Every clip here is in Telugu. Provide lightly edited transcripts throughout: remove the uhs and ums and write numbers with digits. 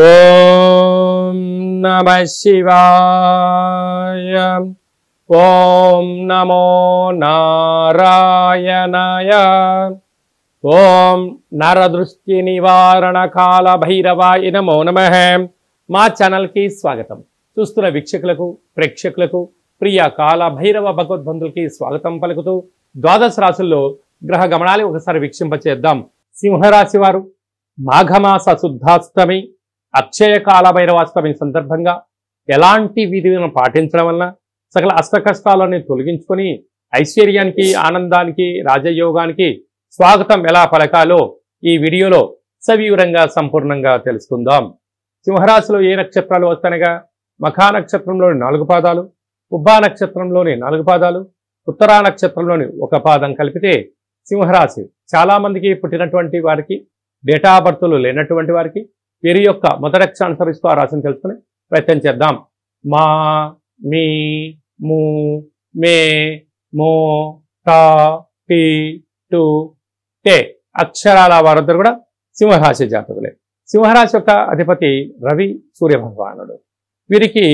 ఓం నమః శివాయ. ఓం నమో నారాయణాయ. ఓం నరదృష్టి నివారణ కాల భైరవాయ నమో నమః. మా ఛానల్కి స్వాగతం. చూస్తున్న వీక్షకులకు ప్రేక్షకులకు ప్రియ కాల భైరవ భగవద్బంధులకి స్వాగతం పలుకుతూ ద్వాదశ రాశుల్లో గ్రహ గమనాలు ఒకసారి వీక్షింపచేద్దాం. సింహరాశి వారు మాఘమాస శుద్ధాష్టమి అక్షయ కాల భైరవాష్టమి సందర్భంగా ఎలాంటి విధులను పాటించడం వలన సకల అష్ట కష్టాలని తొలగించుకొని ఐశ్వర్యానికి ఆనందానికి రాజయోగానికి స్వాగతం ఎలా పలకాలో ఈ వీడియోలో సవివరంగా సంపూర్ణంగా తెలుసుకుందాం. సింహరాశిలో ఏ నక్షత్రాలు వస్తానగా మఖా నక్షత్రంలోని 4 పాదాలు, ఉబ్బా నక్షత్రంలోని 4 పాదాలు, ఉత్తరా నక్షత్రంలోని 1 పాదం కలిపితే సింహరాశి. చాలా మందికి పుట్టినటువంటి వారికి డేటా ఆఫ్ బర్త్లు లేనటువంటి వారికి వీరి యొక్క మొదటి అక్షరాన్ని అనుసరిస్తూ ఆ రాశిని తెలుసుకుని ప్రయత్నం చేద్దాం. మా, మీ, ము, మే, మో, టా, టి, టు, టే అక్షరాల వారందరూ కూడా సింహరాశి జాతకులే. సింహరాశి యొక్క అధిపతి రవి సూర్య భగవానుడు. వీరికి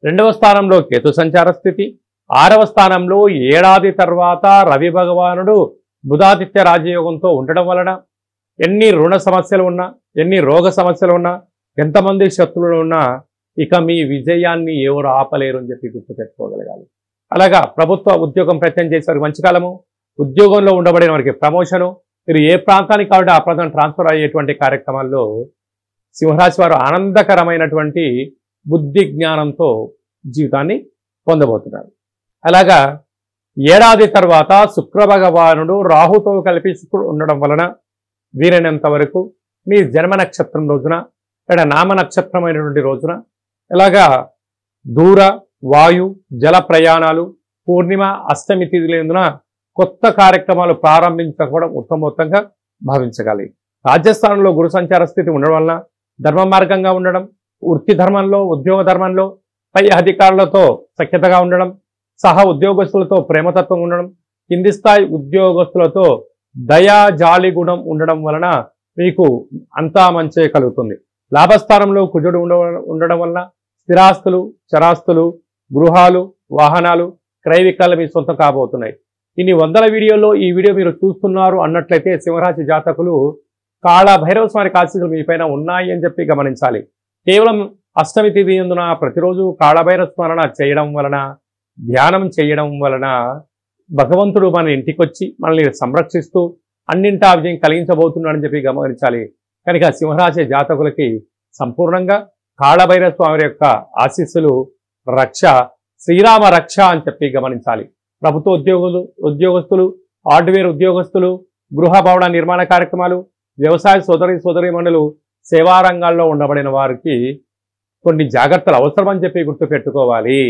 2వ స్థానంలో కేతు సంచార స్థితి, 6వ స్థానంలో ఏడాది తర్వాత రవి భగవానుడు బుధాదిత్య రాజయోగంతో ఉండడం వలన ఎన్ని రుణ సమస్యలు ఉన్నా, ఎన్ని రోగ సమస్యలు ఉన్నా, ఎంతమంది శత్రువులు ఉన్నా ఇక మీ విజయాన్ని ఎవరు ఆపలేరు అని చెప్పి గుర్తుపెట్టుకోగలగాలి. అలాగా ప్రభుత్వ ఉద్యోగం ప్రయత్నం చేసేవారికి మంచి కాలము, ఉద్యోగంలో ఉండబడిన వారికి ప్రమోషను, మీరు ఏ ప్రాంతానికి కాబట్టి ఆ ప్రాంతం ట్రాన్స్ఫర్ అయ్యేటువంటి కార్యక్రమాల్లో సింహరాశి వారు ఆనందకరమైనటువంటి బుద్ధి జ్ఞానంతో జీవితాన్ని పొందబోతున్నారు. అలాగా ఏడాది తర్వాత శుక్ర భగవానుడు రాహుతో కలిపి శుక్రుడు ఉండడం వలన వీరైనంత వరకు మీ జన్మ నక్షత్రం రోజున లేదా నామ నక్షత్రమైనటువంటి రోజున ఇలాగా దూర వాయు జల ప్రయాణాలు, పూర్ణిమ అష్టమి తిథులందున కొత్త కార్యక్రమాలు ప్రారంభించకపోవడం ఉత్తమోత్తంగా భావించగలి. రాజస్థానంలో గురు సంచార స్థితి ఉండడం వలన ధర్మ మార్గంగా ఉండడం, వృత్తి ధర్మంలో ఉద్యోగ ధర్మంలో పై అధికారులతో సఖ్యతగా ఉండడం, సహా ఉద్యోగస్తులతో ప్రేమతత్వం ఉండడం, కింది స్థాయి ఉద్యోగస్తులతో దయా జాలి గుణం ఉండడం వలన మీకు అంతా మంచే కలుగుతుంది. లాభస్థానంలో కుజుడు ఉండడం వలన స్థిరాస్తులు, చరాస్తులు, గృహాలు, వాహనాలు, క్రయ విక్రయాలు మీ సొంతం కాబోతున్నాయి. ఇన్ని వందల వీడియోల్లో ఈ వీడియో మీరు చూస్తున్నారు అన్నట్లయితే సింహరాశి జాతకులు కాళ భైరవ స్వామి ఆశీస్సులు మీ పైన ఉన్నాయి అని చెప్పి గమనించాలి. కేవలం అష్టమి తిథి యందున ప్రతిరోజు కాళభైరవ స్మరణ చేయడం వలన, ధ్యానం చేయడం వలన భగవంతుడు మన ఇంటికి వచ్చి మనల్ని సంరక్షిస్తూ అన్నింటా విజయం కలిగించబోతున్నాడని చెప్పి గమనించాలి. కనుక సింహరాశి జాతకులకి సంపూర్ణంగా కాళభైరవ స్వామి యొక్క ఆశీస్సులు రక్ష, శ్రీరామ రక్ష అని చెప్పి గమనించాలి. ప్రభుత్వ ఉద్యోగస్తులు, హార్డ్వేర్ ఉద్యోగస్తులు, గృహ భవన నిర్మాణ కార్యక్రమాలు, వ్యవసాయ సోదరీమణులు, సేవా రంగాల్లో ఉండబడిన వారికి కొన్ని జాగ్రత్తలు అవసరమని చెప్పి గుర్తుపెట్టుకోవాలి.